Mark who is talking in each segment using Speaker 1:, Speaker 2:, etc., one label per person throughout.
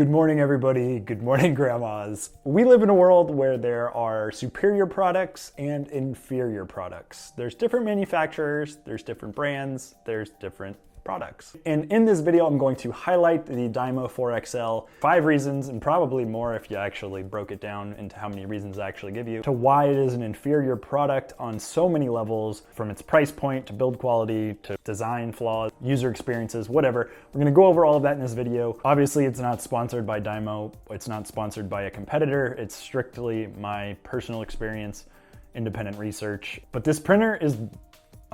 Speaker 1: Good morning, everybody. Good morning, grandmas. We live in a world where there are superior products and inferior products. There's different manufacturers, there's different brands, there's different products. And in this video, I'm going to highlight the Dymo 4XL, 5 reasons, and probably more if you actually broke it down into how many reasons I actually give you, to why it is an inferior product on so many levels, from its price point to build quality to design flaws, user experiences, whatever. We're gonna go over all of that in this video. Obviously, it's not sponsored by Dymo. It's not sponsored by a competitor. It's strictly my personal experience, independent research. But this printer is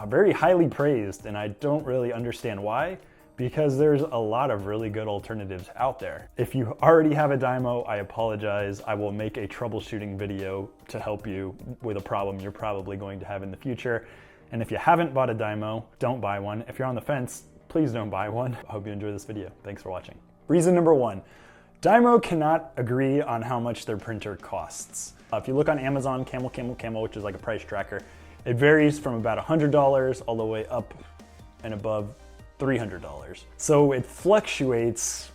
Speaker 1: very highly praised, and I don't really understand why, because there's a lot of really good alternatives out there. If you already have a Dymo, I apologize. I will make a troubleshooting video to help you with a problem you're probably going to have in the future. And if you haven't bought a Dymo, don't buy one. If you're on the fence, please don't buy one. I hope you enjoy this video. Thanks for watching. Reason number 1, Dymo cannot agree on how much their printer costs. If you look on Amazon, Camel, which is like a price tracker, it varies from about $100 all the way up and above $300. So it fluctuates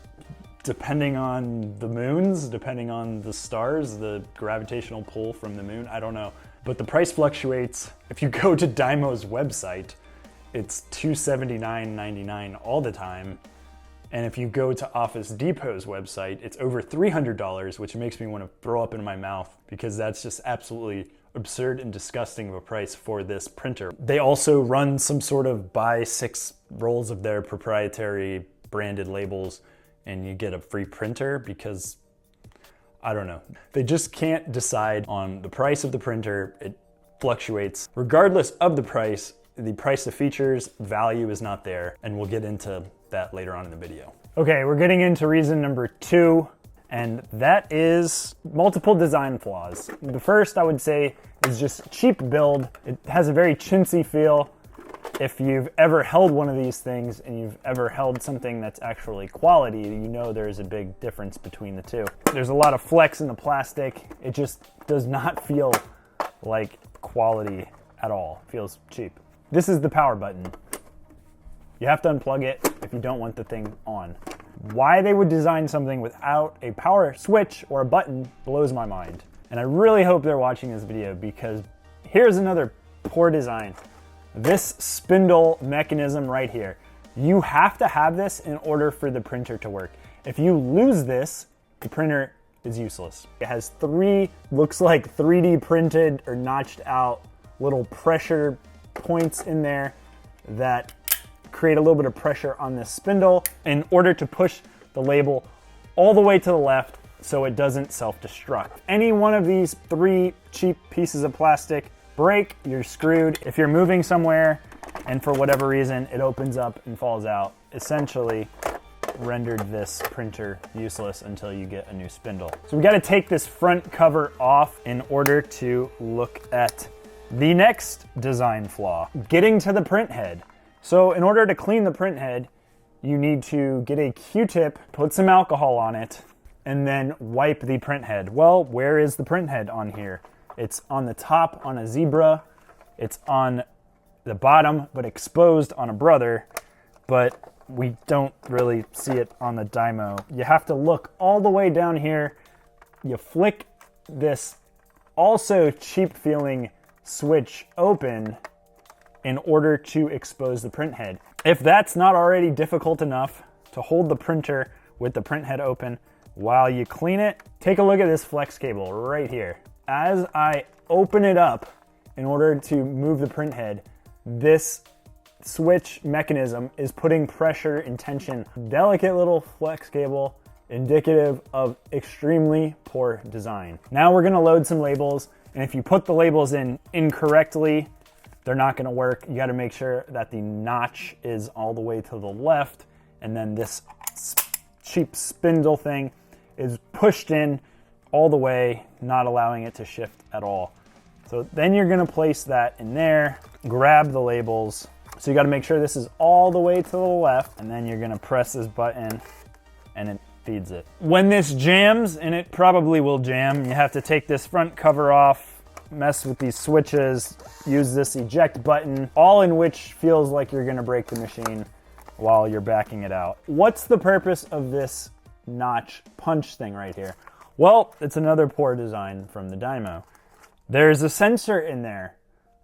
Speaker 1: depending on the moons, depending on the stars, the gravitational pull from the moon, I don't know. But the price fluctuates. If you go to Dymo's website, it's $279.99 all the time. And if you go to Office Depot's website, it's over $300, which makes me want to throw up in my mouth because that's just absolutely absurd and disgusting of a price for this printer. They also run some sort of buy 6 rolls of their proprietary branded labels and you get a free printer because, I don't know. They just can't decide on the price of the printer. It fluctuates. Regardless of the price of features, value is not there, and we'll get into that later on in the video. Okay, we're getting into reason number 2, and that is multiple design flaws. The first, I would say, is just cheap build. It has a very chintzy feel. If you've ever held one of these things and you've ever held something that's actually quality, you know there's a big difference between the two. There's a lot of flex in the plastic. It just does not feel like quality at all. It feels cheap. This is the power button. You have to unplug it if you don't want the thing on. Why they would design something without a power switch or a button blows my mind. And I really hope they're watching this video because here's another poor design. This spindle mechanism right here. You have to have this in order for the printer to work. If you lose this, the printer is useless. It has 3, looks like 3D printed or notched out little pressure points in there that create a little bit of pressure on this spindle in order to push the label all the way to the left so it doesn't self-destruct. Any one of these 3 cheap pieces of plastic break, you're screwed. If you're moving somewhere and for whatever reason it opens up and falls out, essentially rendered this printer useless until you get a new spindle. So we got to take this front cover off in order to look at the next design flaw, getting to the print head. So in order to clean the print head, you need to get a Q-tip, put some alcohol on it, and then wipe the print head. Well, where is the print head on here? It's on the top on a zebra, it's on the bottom, but exposed on a brother, but we don't really see it on the Dymo. You have to look all the way down here. You flick this also cheap feeling switch open in order to expose the print head. If that's not already difficult enough to hold the printer with the print head open while you clean it, take a look at this flex cable right here. As I open it up in order to move the print head, this switch mechanism is putting pressure and tension. Delicate little flex cable, indicative of extremely poor design. Now we're gonna load some labels, and if you put the labels in incorrectly, they're not gonna work. You gotta make sure that the notch is all the way to the left, and then this cheap spindle thing is pushed in all the way, not allowing it to shift at all. So then you're gonna place that in there, grab the labels. So you gotta make sure this is all the way to the left, and then you're gonna press this button and it feeds it. When this jams, and it probably will jam, you have to take this front cover off, mess with these switches, use this eject button, all in which feels like you're gonna break the machine while you're backing it out. What's the purpose of this notch punch thing right here. Well, it's another poor design from the Dymo. There's a sensor in there,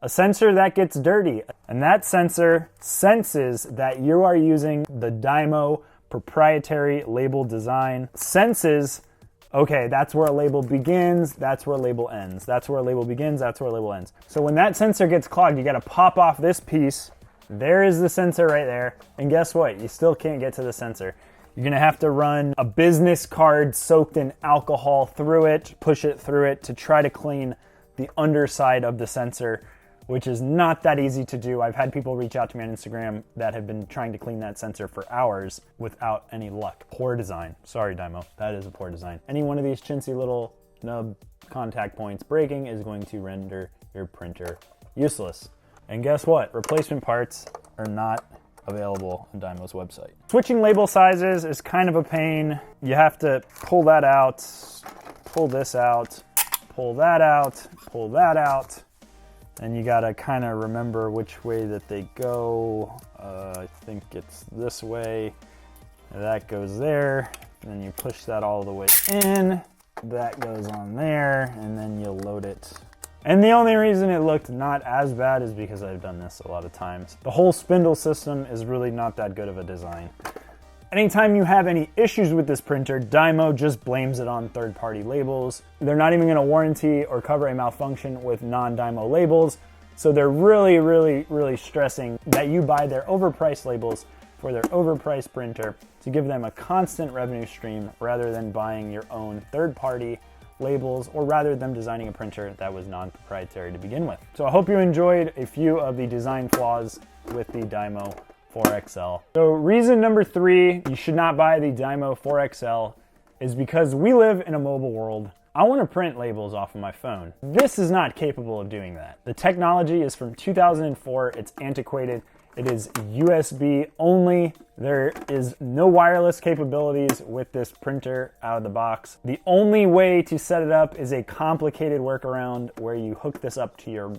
Speaker 1: a sensor that gets dirty, and that sensor senses that you are using the Dymo proprietary label design, senses, okay, that's where a label begins, that's where a label ends, that's where a label begins, that's where a label ends. So when that sensor gets clogged, you gotta pop off this piece. There is the sensor right there, and guess what? You still can't get to the sensor. You're gonna have to run a business card soaked in alcohol through it, push it through it to try to clean the underside of the sensor, which is not that easy to do. I've had people reach out to me on Instagram that have been trying to clean that sensor for hours without any luck. Poor design. Sorry, Dymo, that is a poor design. Any one of these chintzy little nub contact points breaking is going to render your printer useless. And guess what? Replacement parts are not available on Dymo's website. Switching label sizes is kind of a pain. You have to pull that out, pull this out, pull that out, pull that out, and you gotta kind of remember which way that they go. I think it's this way. That goes there, and then you push that all the way in. That goes on there, and then you load it. And the only reason it looked not as bad is because I've done this a lot of times. The whole spindle system is really not that good of a design. Anytime you have any issues with this printer, Dymo just blames it on third-party labels. They're not even gonna warranty or cover a malfunction with non-Dymo labels. So they're really stressing that you buy their overpriced labels for their overpriced printer to give them a constant revenue stream rather than buying your own third-party labels, or rather them designing a printer that was non-proprietary to begin with. So I hope you enjoyed a few of the design flaws with the Dymo 4XL. So reason number 3 you should not buy the Dymo 4XL is because we live in a mobile world. I want to print labels off of my phone. This is not capable of doing that. The technology is from 2004, it's antiquated. It is USB only. There is no wireless capabilities with this printer out of the box. The only way to set it up is a complicated workaround where you hook this up to your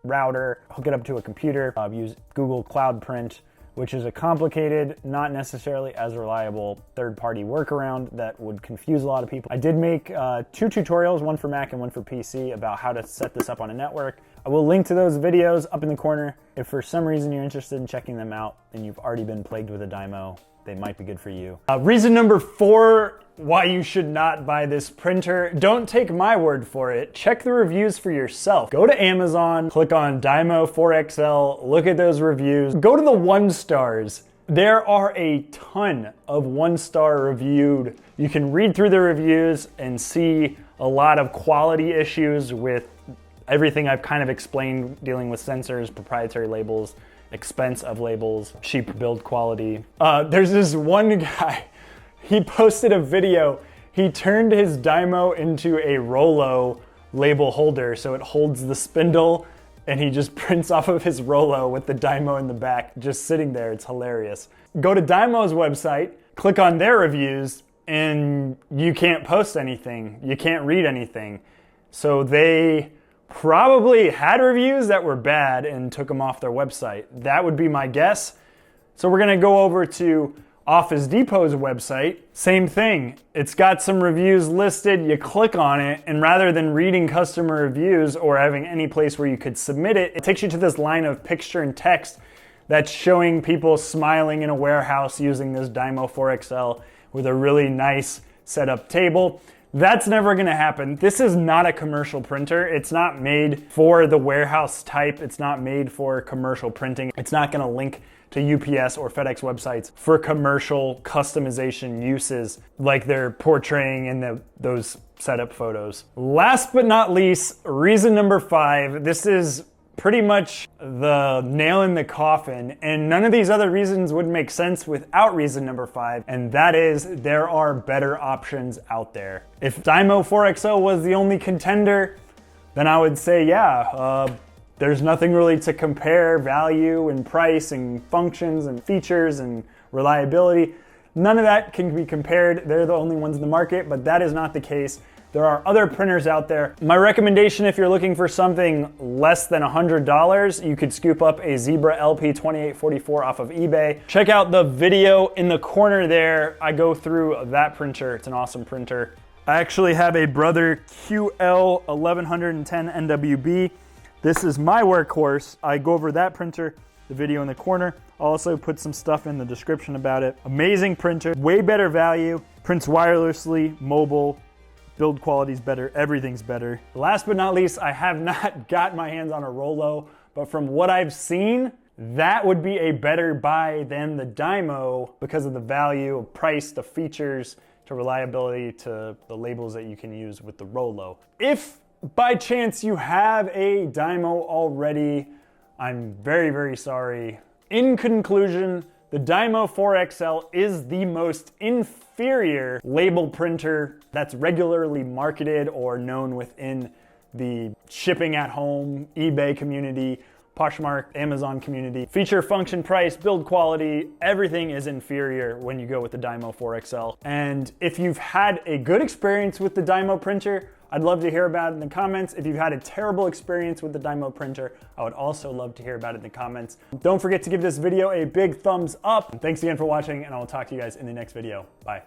Speaker 1: router, hook it up to a computer, use Google Cloud Print, which is a complicated, not necessarily as reliable third-party workaround that would confuse a lot of people. I did make 2 tutorials, one for Mac and one for PC, about how to set this up on a network. I will link to those videos up in the corner. If for some reason you're interested in checking them out and you've already been plagued with a Dymo, they might be good for you. Reason number 4 why you should not buy this printer. Don't take my word for it. Check the reviews for yourself. Go to Amazon, click on Dymo 4XL, look at those reviews. Go to the 1 stars. There are a ton of 1-star reviewed. You can read through the reviews and see a lot of quality issues with everything I've kind of explained dealing with sensors, proprietary labels, expense of labels, cheap build quality. There's this one guy, he posted a video. He turned his Dymo into a Rollo label holder so it holds the spindle, and he just prints off of his Rollo with the Dymo in the back just sitting there. It's hilarious. Go to Dymo's website, click on their reviews, and you can't post anything. You can't read anything. So they probably had reviews that were bad and took them off their website. That would be my guess. So we're gonna go over to Office Depot's website. Same thing. It's got some reviews listed. You click on it, and rather than reading customer reviews or having any place where you could submit it, it takes you to this line of picture and text that's showing people smiling in a warehouse using this Dymo 4XL with a really nice setup table. That's never gonna happen. This is not a commercial printer. It's not made for the warehouse type. It's not made for commercial printing. It's not gonna link to UPS or FedEx websites for commercial customization uses like they're portraying in those setup photos. Last but not least, reason number 5, this is pretty much the nail in the coffin, and none of these other reasons would make sense without reason number 5, and that is there are better options out there. If Dymo 4XL was the only contender, then I would say, yeah, there's nothing really to compare value and price and functions and features and reliability. None of that can be compared. They're the only ones in the market, but that is not the case. There are other printers out there. My recommendation, if you're looking for something less than $100, you could scoop up a Zebra LP2844 off of eBay. Check out the video in the corner there. I go through that printer. It's an awesome printer. I actually have a Brother QL1110 NWB. This is my workhorse. I go over that printer, the video in the corner. I'll also put some stuff in the description about it. Amazing printer, way better value, prints wirelessly, mobile, build quality's better, everything's better. Last but not least, I have not got my hands on a Rollo, but from what I've seen, that would be a better buy than the Dymo because of the value, price, the features, to reliability, to the labels that you can use with the Rollo. If by chance you have a Dymo already, I'm very, very sorry. In conclusion, the Dymo 4XL is the most inferior label printer that's regularly marketed or known within the shipping at home, eBay community, Poshmark, Amazon community. Feature, function, price, build quality, everything is inferior when you go with the Dymo 4XL. And if you've had a good experience with the Dymo printer, I'd love to hear about it in the comments. If you've had a terrible experience with the Dymo printer, I would also love to hear about it in the comments. Don't forget to give this video a big thumbs up. Thanks again for watching, and I will talk to you guys in the next video. Bye.